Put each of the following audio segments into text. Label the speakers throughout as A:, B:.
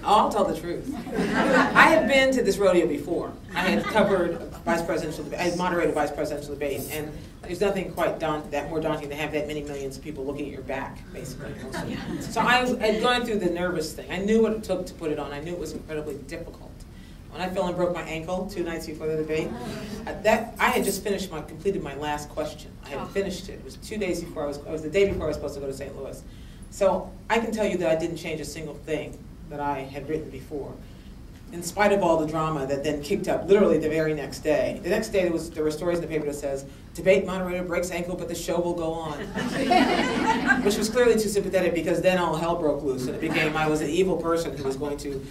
A: I'll tell the truth. I had been to this rodeo before. I had covered vice presidential debate. I had moderated vice presidential debate, and there's nothing quite that more daunting to have that many millions of people looking at your back, basically. So I had gone through the nervous thing. I knew what it took to put it on. I knew it was incredibly difficult. When I fell and broke my ankle 2 nights before the debate, I had just completed my last question. I had finished it. It was 2 days before it was the day before I was supposed to go to St. Louis. So I can tell you that I didn't change a single thing that I had written before, in spite of all the drama that then kicked up literally the very next day. The next day there were stories in the paper that says, debate moderator breaks ankle, but the show will go on. Which was clearly too sympathetic, because then all hell broke loose, and it became I was an evil person who was going to,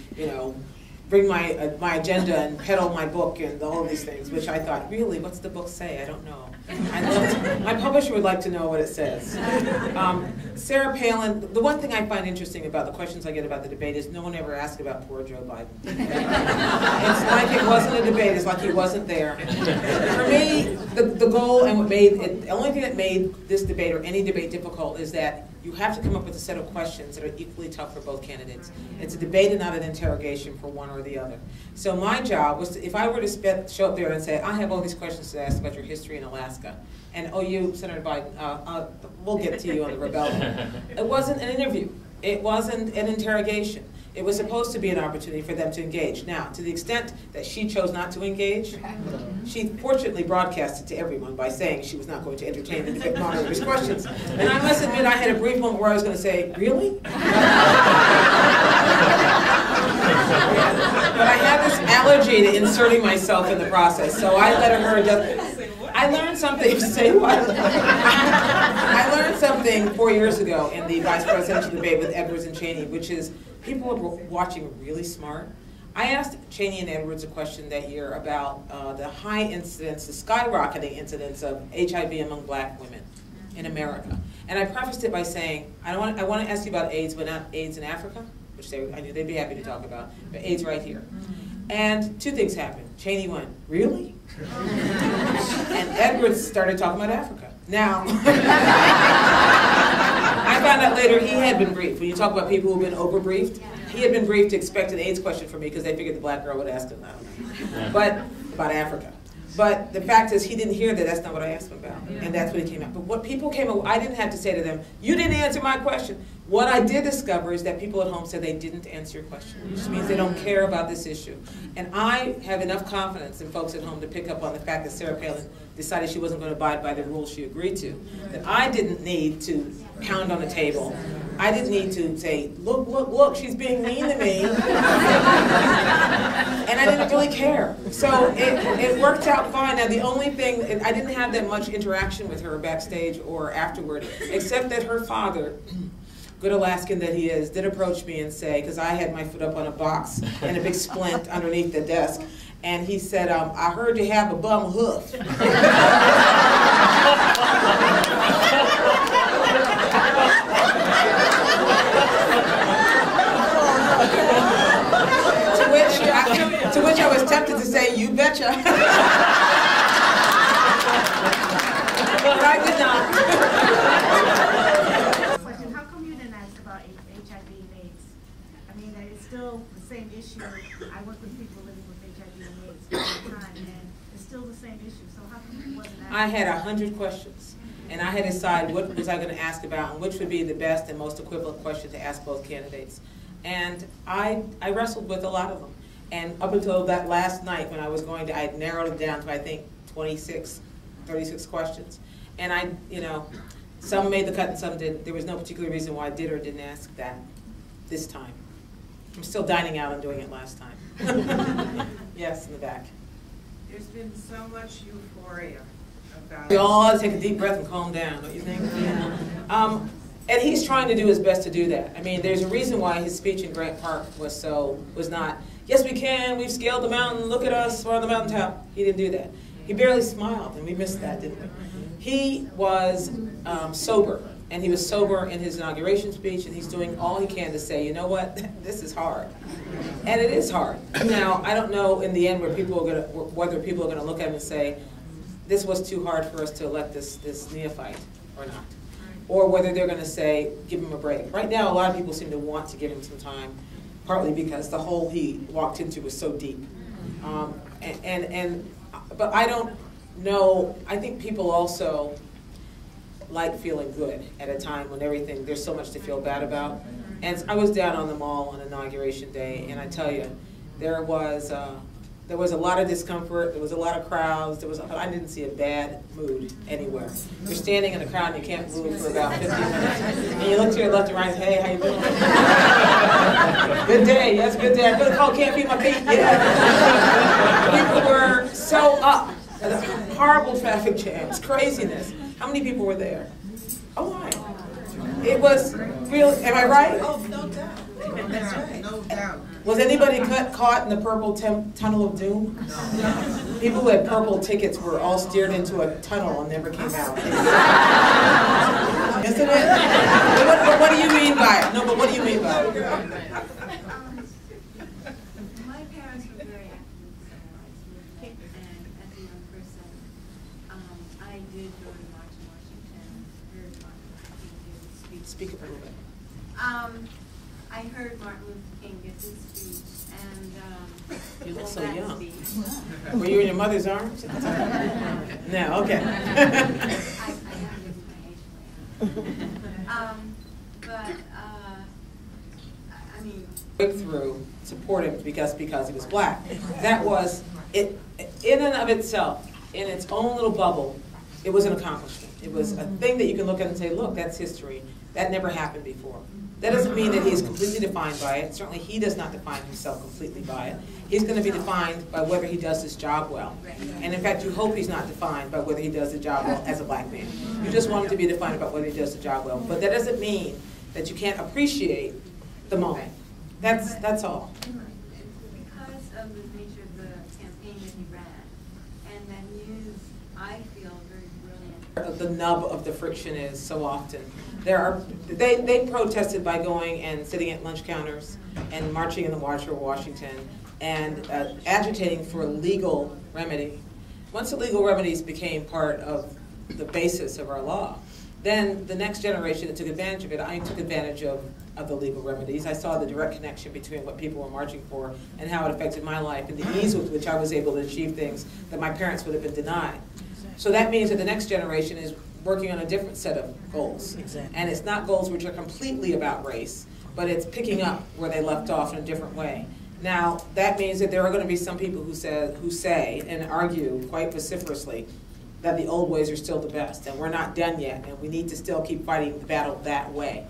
A: bring my agenda and peddle my book and all of these things, which I thought, really, what's the book say? I don't know. My publisher would like to know what it says. Sarah Palin, the one thing I find interesting about the questions I get about the debate is no one ever asked about poor Joe Biden. It's like it wasn't a debate, it's like he wasn't there. For me, the goal and what made it, the only thing that made this debate or any debate difficult is that you have to come up with a set of questions that are equally tough for both candidates. It's a debate and not an interrogation for one or the other. So my job was to, if I were to show up there and say, I have all these questions to ask about your history in Alaska, and oh, you, Senator Biden, we'll get to you on the rebellion. It wasn't an interview. It wasn't an interrogation. It was supposed to be an opportunity for them to engage. Now, to the extent that she chose not to engage, she fortunately broadcasted to everyone by saying she was not going to entertain the debate moderator's questions. And I must admit, I had a brief moment where I was going to say, really? But I had this allergy to inserting myself in the process, so I let her just... I learned something, say what? I learned something 4 years ago in the vice presidential debate with Edwards and Cheney, which is people were watching really smart. I asked Cheney and Edwards a question that year about the high incidence, the skyrocketing incidence of HIV among black women in America. And I prefaced it by saying, I want to ask you about AIDS, but not AIDS in Africa, which I knew they'd be happy to talk about, but AIDS right here. And 2 things happened. Cheney went, really? And Edwards started talking about Africa. Now, I found out later he had been briefed. When you talk about people who've been over-briefed, he had been briefed to expect an AIDS question from me because they figured the black girl would ask him, I don't know. But about Africa. But the fact is, he didn't hear that. That's not what I asked him about. And that's what he came out. But what people came out, I didn't have to say to them, you didn't answer my question. What I did discover is that people at home said they didn't answer your question, which means they don't care about this issue. And I have enough confidence in folks at home to pick up on the fact that Sarah Palin decided she wasn't going to abide by the rules she agreed to. That I didn't need to pound on the table. I didn't need to say, look, look, look, she's being mean to me. And I didn't really care. So it worked out fine. Now the only thing, I didn't have that much interaction with her backstage or afterward, except that her father, good Alaskan that he is, did approach me and say, because I had my foot up on a box and a big splint underneath the desk, and he said, I heard you have a bum hoof. To which I was tempted to say, you betcha. But I did not.
B: Question, how come you didn't ask about HIV and AIDS? I mean, it's still the same issue. I work with people living with HIV and AIDS all the time, and it's still the same issue. So how come you wasn't asking?
A: I had 100 questions, and I had to decide what was I going to ask about and which would be the best and most equivalent question to ask both candidates. And I wrestled with a lot of them. And up until that last night when I was going to, I had narrowed it down to, I think, 36 questions. And I, some made the cut and some didn't. There was no particular reason why I did or didn't ask that this time. I'm still dining out on doing it last time. Yes, in the back.
C: There's been so much euphoria about...
A: We all ought to take a deep breath and calm down, don't you think? Yeah. And he's trying to do his best to do that. I mean, there's a reason why his speech in Grant Park was not, yes we can, we've scaled the mountain, look at us, we're on the mountaintop. He didn't do that. He barely smiled, and we missed that, didn't we? He was sober, and he was sober in his inauguration speech, and he's doing all he can to say, you know what, this is hard. And it is hard. Now, I don't know in the end whether people are going to look at him and say, this was too hard for us to elect this neophyte or not. or whether they're going to say, give him a break. Right now, a lot of people seem to want to give him some time, partly because the hole he walked into was so deep. But I don't know, I think people also like feeling good at a time when there's so much to feel bad about. And I was down on the mall on Inauguration Day, and I tell you, there was a lot of discomfort, there was a lot of crowds, I didn't see a bad mood anywhere. You're standing in a crowd and you can't move for about 15 minutes, and you look to your left and right and say, hey, how you doing? Good day, yes, good day. I'm going to call Can't Feel My Feet, yeah. People were so up. Horrible traffic jams, craziness. How many people were there? Oh my. It was real, am I right?
C: Oh, no doubt. That's right. No doubt.
A: Was anybody caught in the purple tunnel of doom? No. People who had purple tickets were all steered into a tunnel and never came out. Isn't it? But what do you mean by it? No, but what do you mean by it?
D: My parents were very active in the civil rights movement, and as a young person, I did go to March in Washington, heard Martin Luther King give his speech.
A: Speak up a little bit.
D: I heard Martin Luther King give his speech, and
A: you look so
D: that
A: young.
D: speech.
A: Were you in your mother's arms? No, okay.
D: I haven't given my age away. But I mean,
A: Breakthrough, support him because he was black. That was it in and of itself, in its own little bubble. It was an accomplishment. It was a thing that you can look at and say, look, that's history. That never happened before. That doesn't mean that he is completely defined by it. Certainly he does not define himself completely by it. He's going to be defined by whether he does his job well. And in fact, you hope he's not defined by whether he does the job well as a black man. You just want him to be defined about whether he does the job well. But that doesn't mean that you can't appreciate the moment. That's all.
D: because of the nature of the campaign that he ran, and then used, I feel, very brilliant.
A: The nub of the friction is so often. They protested by going and sitting at lunch counters and marching in the March for Washington and agitating for a legal remedy. Once the legal remedies became part of the basis of our law, then the next generation that took advantage of it, I took advantage of the legal remedies. I saw the direct connection between what people were marching for and how it affected my life and the ease with which I was able to achieve things that my parents would have been denied. So that means that the next generation is working on a different set of goals. Exactly. And it's not goals which are completely about race, but it's picking up where they left off in a different way. Now, that means that there are going to be some people who say and argue quite vociferously that the old ways are still the best, and we're not done yet, and we need to still keep fighting the battle that way.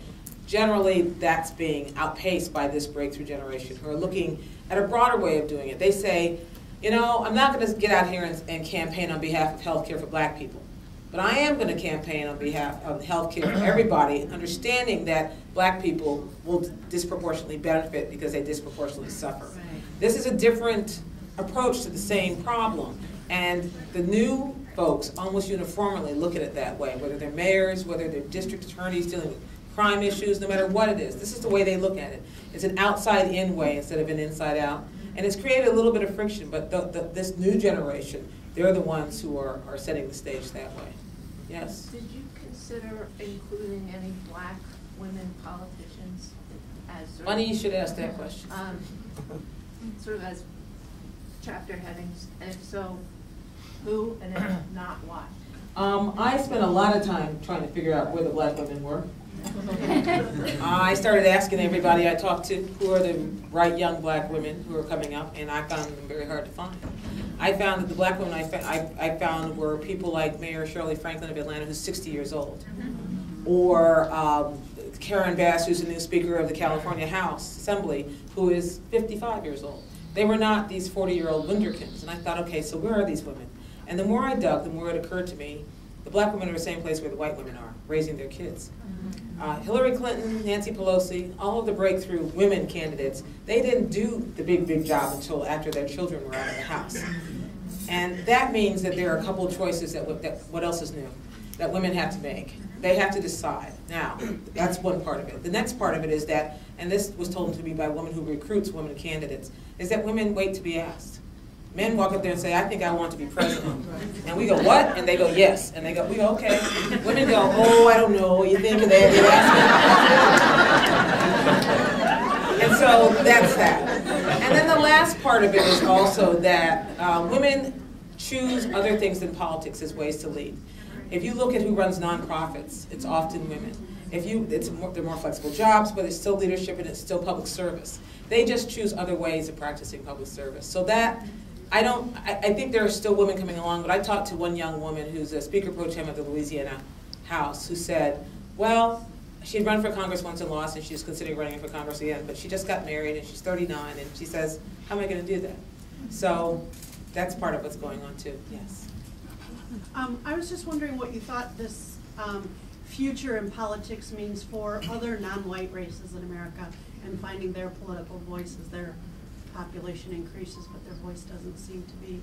A: Generally, that's being outpaced by this breakthrough generation, who are looking at a broader way of doing it. They say, you know, I'm not going to get out here and campaign on behalf of health care for black people, but I am going to campaign on behalf of health care for everybody, understanding that black people will disproportionately benefit because they disproportionately suffer. Right. This is a different approach to the same problem, and the new folks almost uniformly look at it that way, whether they're mayors, whether they're district attorneys dealing with crime issues, no matter what it is. This is the way they look at it. It's an outside-in way instead of an inside-out. And it's created a little bit of friction, but this new generation, they're the ones who are setting the stage that way. Yes?
E: Did you consider including any black women politicians as sort
A: Funny you should ask that question.
E: Sort of as chapter headings, and if so, who, and if not, why?
A: I spent a lot of time trying to figure out where the black women were. I started asking everybody I talked to who are the bright young black women who are coming up, and I found them very hard to find. I found that the black women I found were people like Mayor Shirley Franklin of Atlanta, who's 60 years old, or Karen Bass, who's the new Speaker of the California House Assembly, who is 55 years old. They were not these 40-year-old wunderkinds, and I thought, okay, so where are these women? And the more I dug, the more it occurred to me, the black women are the same place where the white women are, raising their kids. Hillary Clinton, Nancy Pelosi, all of the breakthrough women candidates, they didn't do the big job until after their children were out of the house. And that means that there are a couple of choices that what else is new, that women have to make. They have to decide. Now, that's one part of it. The next part of it is that, and this was told to me by a woman who recruits women candidates, is that women wait to be asked. Men walk up there and say, I think I want to be president. And we go, what? And they go, yes. And we go, okay. Women go, oh, I don't know. You think of that? And so that's that. And then the last part of it is also that women choose other things than politics as ways to lead. If you look at who runs nonprofits, it's often women. They're more flexible jobs, but it's still leadership and it's still public service. They just choose other ways of practicing public service. So that, I think there are still women coming along, but I talked to one young woman who's a speaker pro tem at the Louisiana House who said, well, she'd run for Congress once and lost, and she's considering running for Congress again, but she just got married and she's 39, and she says, how am I going to do that? So that's part of what's going on too, yes.
F: I was just wondering what you thought this future in politics means for other non-white races in America and finding their political voice as their population increases, but their voice doesn't seem to be.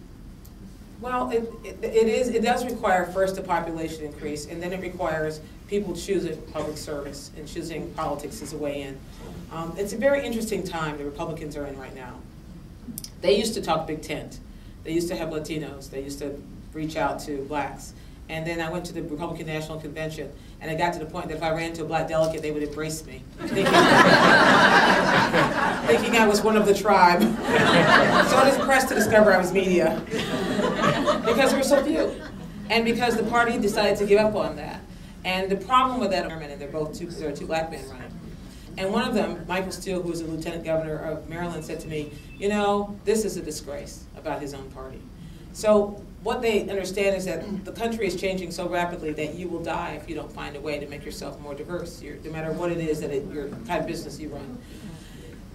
A: Well, it does require first a population increase, and then it requires people choosing public service and choosing politics as a way in. It's a very interesting time the Republicans are in right now. They used to talk big tent. They used to have Latinos. They used to reach out to blacks. And then I went to the Republican National Convention, and it got to the point that if I ran into a black delegate, they would embrace me, thinking I was one of the tribe. So I was impressed to discover I was media, because there were so few, and because the party decided to give up on that. And the problem with that, and there are two black men running. And one of them, Michael Steele, who was a lieutenant governor of Maryland, said to me, you know, this is a disgrace about his own party. So what they understand is that the country is changing so rapidly that you will die if you don't find a way to make yourself more diverse, no matter what it is that your kind of business you run.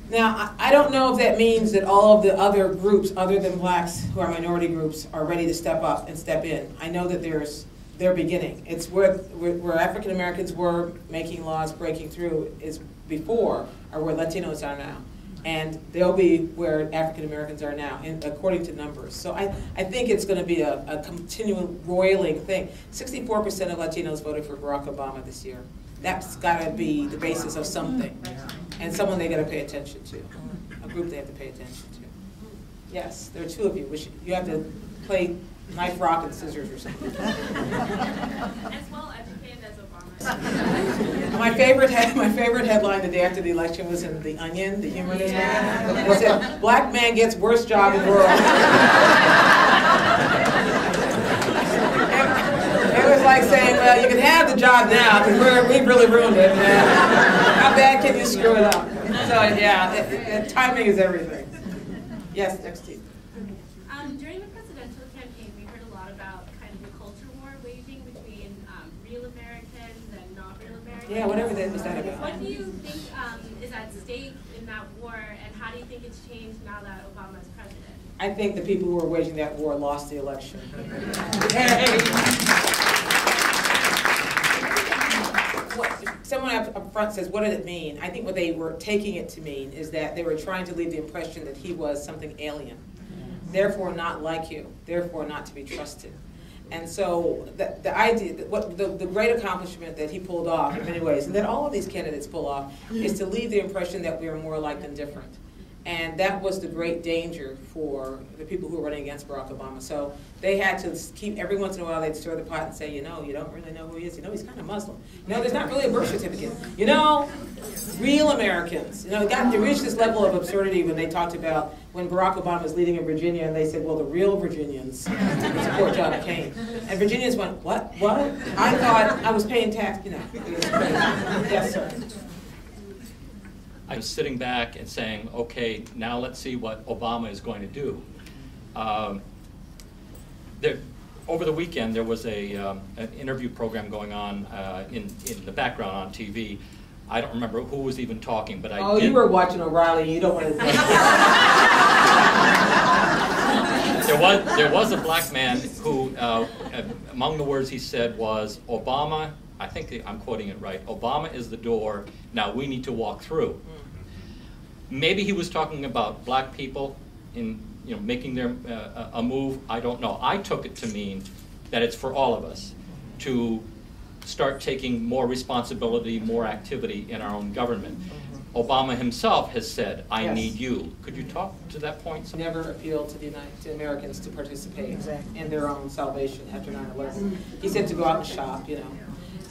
A: Now, I don't know if that means that all of the other groups, other than blacks who are minority groups, are ready to step up and step in. I know that they're beginning. It's where African Americans were making laws, breaking through, is before, or where Latinos are now. And they'll be where African Americans are now, according to numbers. So I think it's going to be a continual roiling thing. 64% of Latinos voted for Barack Obama this year. That's got to be the basis of something, and someone they got to pay attention to, a group they have to pay attention to. Yes, there are two of you. You have to play knife, rock, and scissors or something.
G: As well educated as Obama.
A: My favorite headline the day after the election was in The Onion, the humor newspaper. It said, "Black man gets worst job in the world." It was like saying, well, you can have the job now because we've really ruined it. How bad can you screw it up? So yeah, timing is everything. Yes, next to you.
G: During the presidential campaign, we heard a lot about kind of the culture war waging between real Americans and not real Americans.
A: Yeah, whatever that was that about.
G: What do you think is at stake in that war, and how do you think it's changed now that Obama is president?
A: I think the people who were waging that war lost the election. Someone up front says, what did it mean? I think what they were taking it to mean is that they were trying to leave the impression that he was something alien, therefore not like you, therefore not to be trusted. And so the idea, the great accomplishment that he pulled off in many ways, and that all of these candidates pull off, is to leave the impression that we are more alike than different. And that was the great danger for the people who were running against Barack Obama. So they had to keep, every once in a while they'd stir the pot and say, you know, you don't really know who he is. You know, he's kind of Muslim. You know, there's not really a birth certificate. You know, real Americans. You know, they reached this level of absurdity when they talked about when Barack Obama was leading in Virginia, and they said, well, the real Virginians support John McCain. And Virginians went, what? What? I thought I was paying tax, you know. Yes, sir.
H: I was sitting back and saying, okay, now let's see what Obama is going to do. Over the weekend, there was an interview program going on in the background on TV. I don't remember who was even talking, but I did.
A: You were watching O'Reilly. You don't want to.
H: There was a black man who, among the words he said was, Obama, I think I'm quoting it right, Obama is the door, now we need to walk through. Maybe he was talking about black people in, making their a move, I don't know. I took it to mean that it's for all of us to start taking more responsibility, more activity in our own government. Obama himself has said, I
A: Yes.
H: need you. Could you talk to that point? some-
A: Never appealed to Americans to participate in their own salvation after 9/11. He said to go out and shop, you know.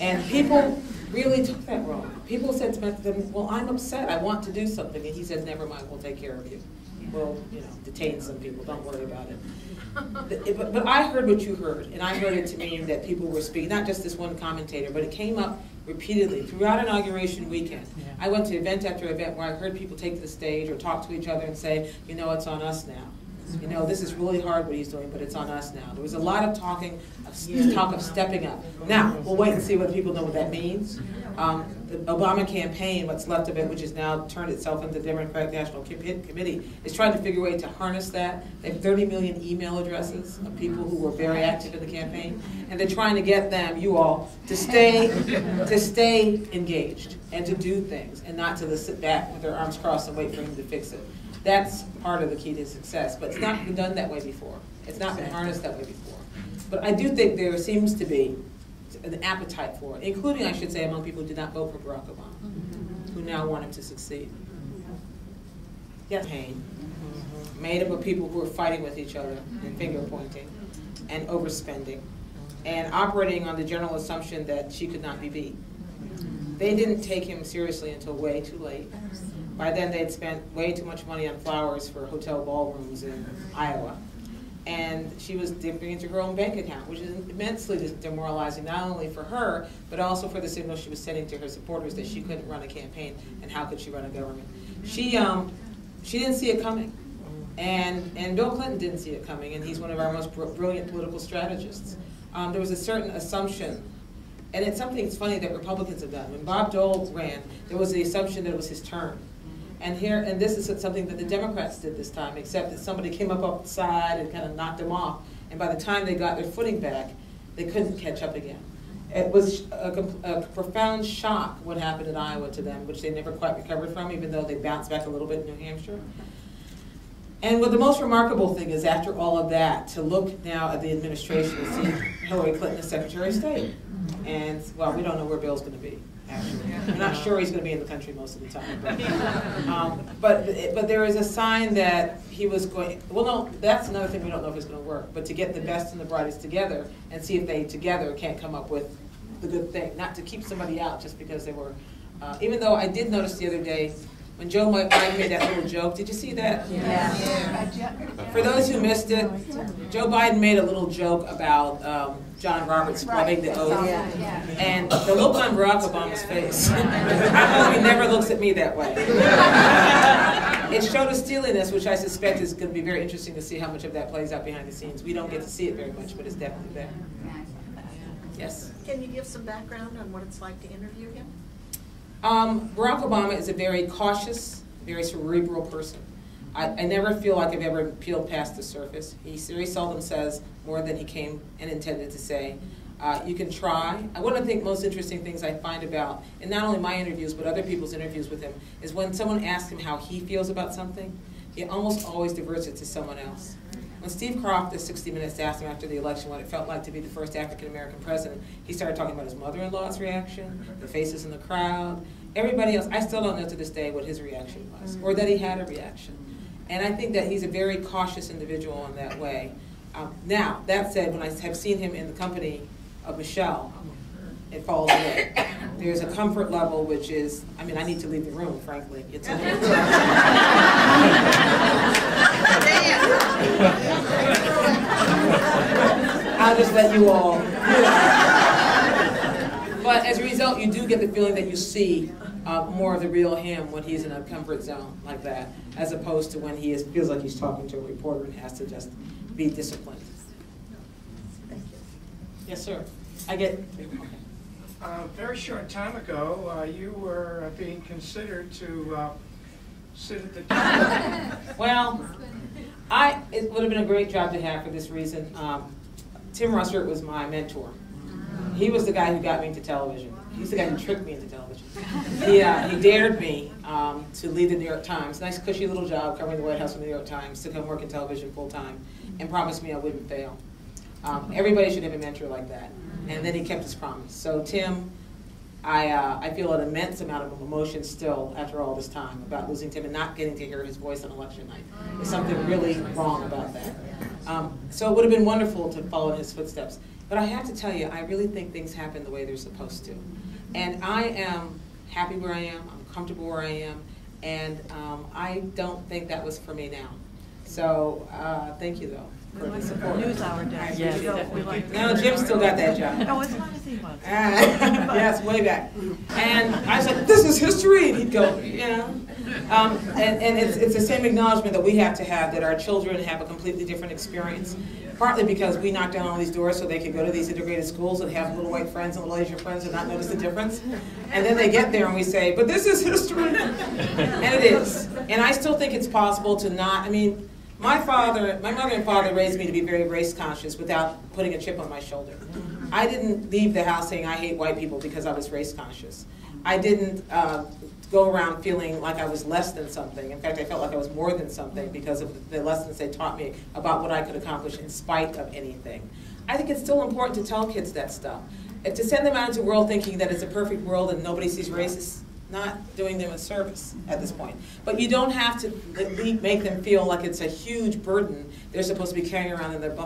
A: And people really took that wrong. People said to him, well, I'm upset, I want to do something. And he said, never mind, we'll take care of you. We'll, you know, detain some people, don't worry about it. But I heard what you heard, and I heard it to mean that people were speaking, not just this one commentator, but it came up repeatedly throughout inauguration weekend. I went to event after event where I heard people take to the stage or talk to each other and say, you know, it's on us now. You know, this is really hard what he's doing, but it's on us now. There was a lot of talk of stepping up. Now, we'll wait and see whether people know what that means. The Obama campaign, what's left of it, which has now turned itself into the Democratic National Committee, is trying to figure a way to harness that. They have 30 million email addresses of people who were very active in the campaign, and they're trying to get them, you all, to stay engaged and to do things, and not to sit back with their arms crossed and wait for him to fix it. That's part of the key to success, but it's not been done that way before. It's not been harnessed that way before. But I do think there seems to be an appetite for it, including, I should say, among people who did not vote for Barack Obama, who now want him to succeed. Yes, pain, made up of people who are fighting with each other and finger pointing and overspending and operating on the general assumption that she could not be beat. They didn't take him seriously until way too late. By then, they'd spent way too much money on flowers for hotel ballrooms in Iowa. And she was dipping into her own bank account, which is immensely demoralizing, not only for her, but also for the signal she was sending to her supporters that she couldn't run a campaign, and how could she run a government. She didn't see it coming. And Bill Clinton didn't see it coming, and he's one of our most brilliant political strategists. There was a certain assumption, and it's something that's funny that Republicans have done. When Bob Dole ran, there was the assumption that it was his turn. And this is something that the Democrats did this time, except that somebody came up the side and kind of knocked them off. And by the time they got their footing back, they couldn't catch up again. It was a profound shock what happened in Iowa to them, which they never quite recovered from, even though they bounced back a little bit in New Hampshire. And what the most remarkable thing is, after all of that, to look now at the administration and see Hillary Clinton as Secretary of State. And, well, we don't know where Bill's going to be, actually. We're not sure he's going to be in the country most of the time. But there is a sign that he was going, well, no, that's another thing we don't know if it's going to work, but to get the best and the brightest together and see if they together can't come up with the good thing, not to keep somebody out just because they were, even though I did notice the other day, when Joe Biden made that little joke, did you see that? Yeah. For those who missed it, Joe Biden made a little joke about John Roberts scrubbing the oath. And the look on Barack Obama's face, I hope he never looks at me that way. It showed a steeliness, which I suspect is going to be very interesting to see how much of that plays out behind the scenes. We don't get to see it very much, but it's definitely there. Yes?
I: Can you give some background on what it's like to interview him?
A: Barack Obama is a very cautious, very cerebral person. I never feel like I've ever peeled past the surface. He very seldom says more than he came and intended to say. You can try. One of the most interesting things I find about, in not only my interviews, but other people's interviews with him, is when someone asks him how he feels about something, he almost always diverts it to someone else. When Steve Kroft, at 60 Minutes, asked him after the election what it felt like to be the first African-American president, he started talking about his mother-in-law's reaction, the faces in the crowd, everybody else. I still don't know to this day what his reaction was, or that he had a reaction. And I think that he's a very cautious individual in that way. Now, that said, when I have seen him in the company of Michelle, it falls away. There's a comfort level which is, I mean, I need to leave the room, frankly. It's a little I'll just let you all. But as a result, you do get the feeling that you see more of the real him when he's in a comfort zone like that, as opposed to when he feels like he's talking to a reporter and has to just be disciplined.
I: Thank you.
A: Yes, sir. I get.
J: A very short time ago, you were being considered to sit at the table.
A: Well, it would have been a great job to have for this reason. Tim Russert was my mentor. He was the guy who got me into television. He's the guy who tricked me into television. He dared me to lead the New York Times, nice cushy little job covering the White House for the New York Times, to come work in television full time, and promised me I wouldn't fail. Everybody should have a mentor like that. And then he kept his promise. So Tim I feel an immense amount of emotion still after all this time about losing Tim and not getting to hear his voice on election night. There's something really wrong about that. So it would have been wonderful to follow in his footsteps. But I have to tell you, I really think things happen the way they're supposed to. And I am happy where I am, I'm comfortable where I am, and I don't think that was for me now. So thank you though for the support.
F: News hour day.
A: Yes.
F: We like
A: No, Jim still got that job.
F: Oh, as long as he wants.
A: Yes, way back. And I was like, this is history, and he'd go, you know. And it's the same acknowledgement that we have to have, that our children have a completely different experience. Partly because we knock down all these doors so they can go to these integrated schools and have little white friends and little Asian friends and not notice the difference. And then they get there and we say, but this is history. And it is. And I still think it's possible to not, I mean, my mother and father raised me to be very race conscious without putting a chip on my shoulder. I didn't leave the house saying I hate white people because I was race conscious. I didn't go around feeling like I was less than something. In fact, I felt like I was more than something because of the lessons they taught me about what I could accomplish in spite of anything. I think it's still important to tell kids that stuff. If to send them out into the world thinking that it's a perfect world and nobody sees race is not doing them a service at this point. But you don't have to make them feel like it's a huge burden they're supposed to be carrying around in their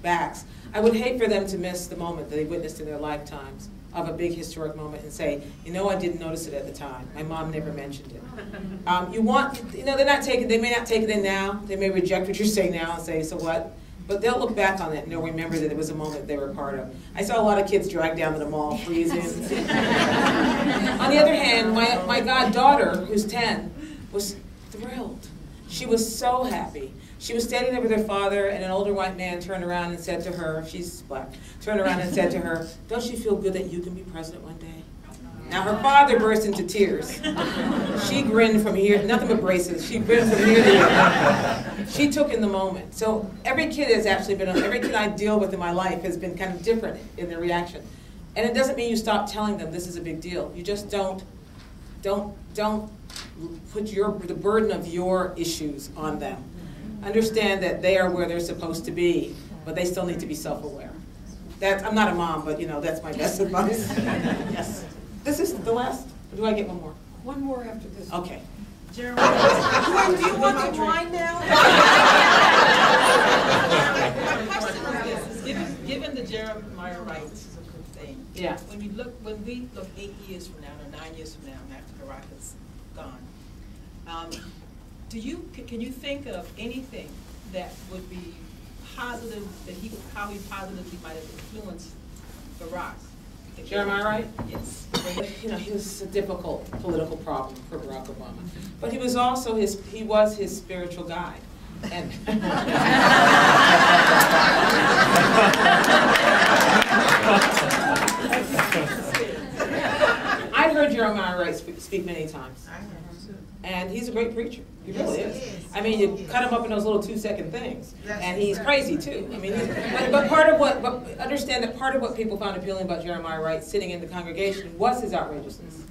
A: backs. I would hate for them to miss the moment that they witnessed in their lifetimes of a big historic moment and say, you know, I didn't notice it at the time. My mom never mentioned it. They're not taking, they may not take it in now. They may reject what you're saying now and say, so what? But they'll look back on it and they'll remember that it was a moment they were part of. I saw a lot of kids dragged down to the mall, freezing. On the other hand, my goddaughter, who's 10, was thrilled. She was so happy. She was standing there with her father, and an older white man turned around and said to her, she's black, turned around and said to her, don't you feel good that you can be president one day? Now her father burst into tears. She grinned from here, nothing but braces. She grinned from here to here. She took in the moment. So every kid has actually been, every kid I deal with in my life has been kind of different in their reaction. And it doesn't mean you stop telling them this is a big deal. You just don't put the burden of your issues on them. Understand that they are where they're supposed to be, but they still need to be self-aware. I'm not a mom, but you know, that's my best advice. Yes. This is the last, or do I get one more?
C: One more after this.
A: Okay.
C: Jeremiah, Gwen, do you want the wine now?
K: My question is this, given the Jeremiah Wright thing,
A: yeah.
K: when we look 8 years from now, or 9 years from now, after Barack is gone, can you think of anything that would be positive, how he positively might have influenced Barack?
A: Jeremiah Wright?
K: Yes.
A: You know, he was a difficult political problem for Barack Obama, but he was also his spiritual guide. And I heard Jeremiah Wright speak many times. And he's a great preacher. He really is. I mean, you cut him up in those little 2-second things, and he's crazy too. I mean, but understand that part of what people found appealing about Jeremiah Wright sitting in the congregation was his outrageousness,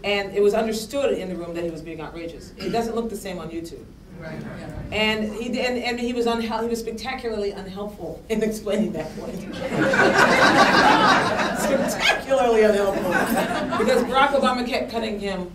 A: and it was understood in the room that he was being outrageous. It doesn't look the same on YouTube. Right. And he was spectacularly unhelpful in explaining that point. Spectacularly unhelpful, because Barack Obama kept cutting him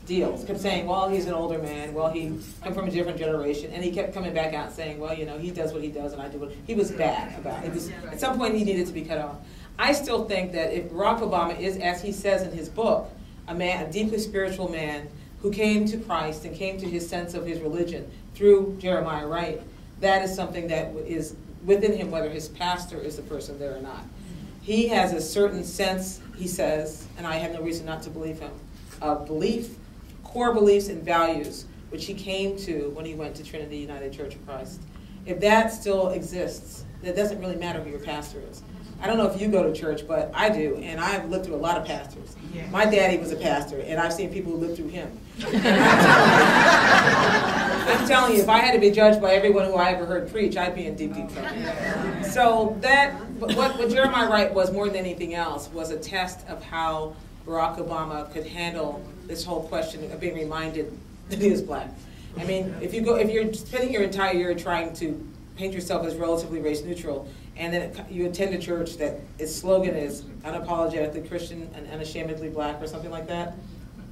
A: deals, kept saying, well, he's an older man, well, he come from a different generation, and he kept coming back out saying, well, you know, he does what he does and I do what he was bad about it. At some point he needed to be cut off. I still think that if Barack Obama is, as he says in his book, a deeply spiritual man who came to Christ and came to his sense of his religion through Jeremiah Wright, that is something that is within him, whether his pastor is the person there or not. He has a certain sense, he says, and I have no reason not to believe him, of belief, core beliefs and values, which he came to when he went to Trinity United Church of Christ. If that still exists, it doesn't really matter who your pastor is. I don't know if you go to church, but I do, and I've lived through a lot of pastors. Yeah. My daddy was a pastor, and I've seen people who lived through him. I'm telling you, if I had to be judged by everyone who I ever heard preach, I'd be in deep, deep trouble. So what Jeremiah Wright was more than anything else was a test of how Barack Obama could handle this whole question of being reminded that he is black. I mean, if you're spending your entire year trying to paint yourself as relatively race neutral, and then you attend a church that its slogan is unapologetically Christian and unashamedly black or something like that,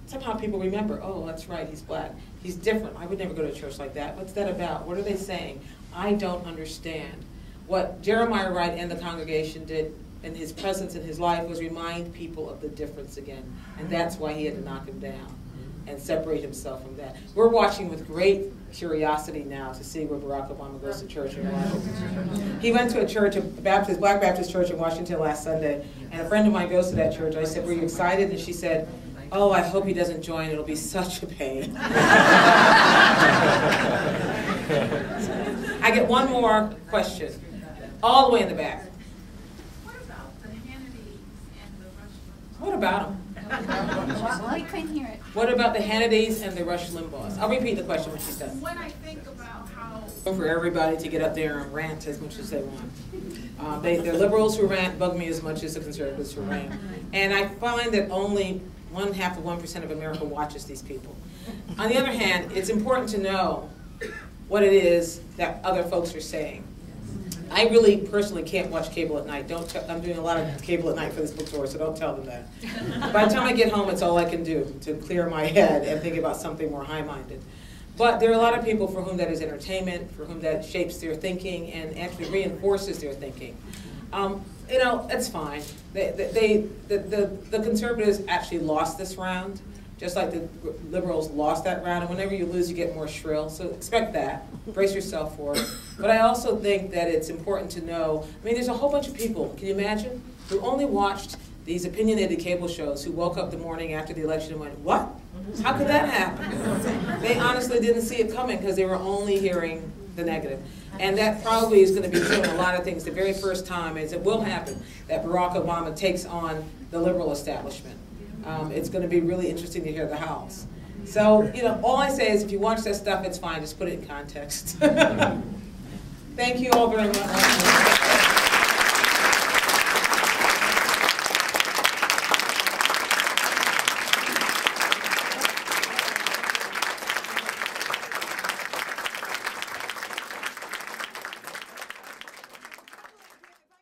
A: somehow people remember, oh, that's right, he's black. He's different. I would never go to a church like that. What's that about? What are they saying? I don't understand. What Jeremiah Wright and the congregation did in his presence in his life was remind people of the difference again. And that's why he had to knock him down and separate himself from that. We're watching with great curiosity now to see where Barack Obama goes to church in Washington. He went to a church, a Baptist, Black Baptist church in Washington last Sunday, and a friend of mine goes to that church. I said, were you excited? And she said, oh, I hope he doesn't join. It'll be such a pain. I get one more question, all the way in the back.
B: What about the Hannitys and the Rush Limbaughs?
A: What about them?
L: Well, I couldn't hear it.
A: What about the Hannitys and the Rush Limbaughs? I'll repeat the question when she's done.
B: When I think about how
A: For everybody to get up there and rant as much as they want. They're liberals who rant bug me as much as the conservatives who rant. And I find that only 0.5% of America watches these people. On the other hand, it's important to know what it is that other folks are saying. I really personally can't watch cable at night. I'm doing a lot of cable at night for this bookstore, so don't tell them that. By the time I get home, it's all I can do to clear my head and think about something more high-minded. But there are a lot of people for whom that is entertainment, for whom that shapes their thinking and actually reinforces their thinking. You know, that's fine. The conservatives actually lost this round, just like the liberals lost that round. And whenever you lose, you get more shrill. So expect that. Brace yourself for it. But I also think that it's important to know, I mean, there's a whole bunch of people, can you imagine, who only watched these opinionated cable shows, who woke up the morning after the election and went, what? How could that happen? They honestly didn't see it coming because they were only hearing the negative. And that probably is going to be true in a lot of things. The very first time, as it will happen, that Barack Obama takes on the liberal establishment. It's going to be really interesting to hear the hows. So, you know, all I say is if you watch that stuff, it's fine. Just put it in context. Thank you all very much.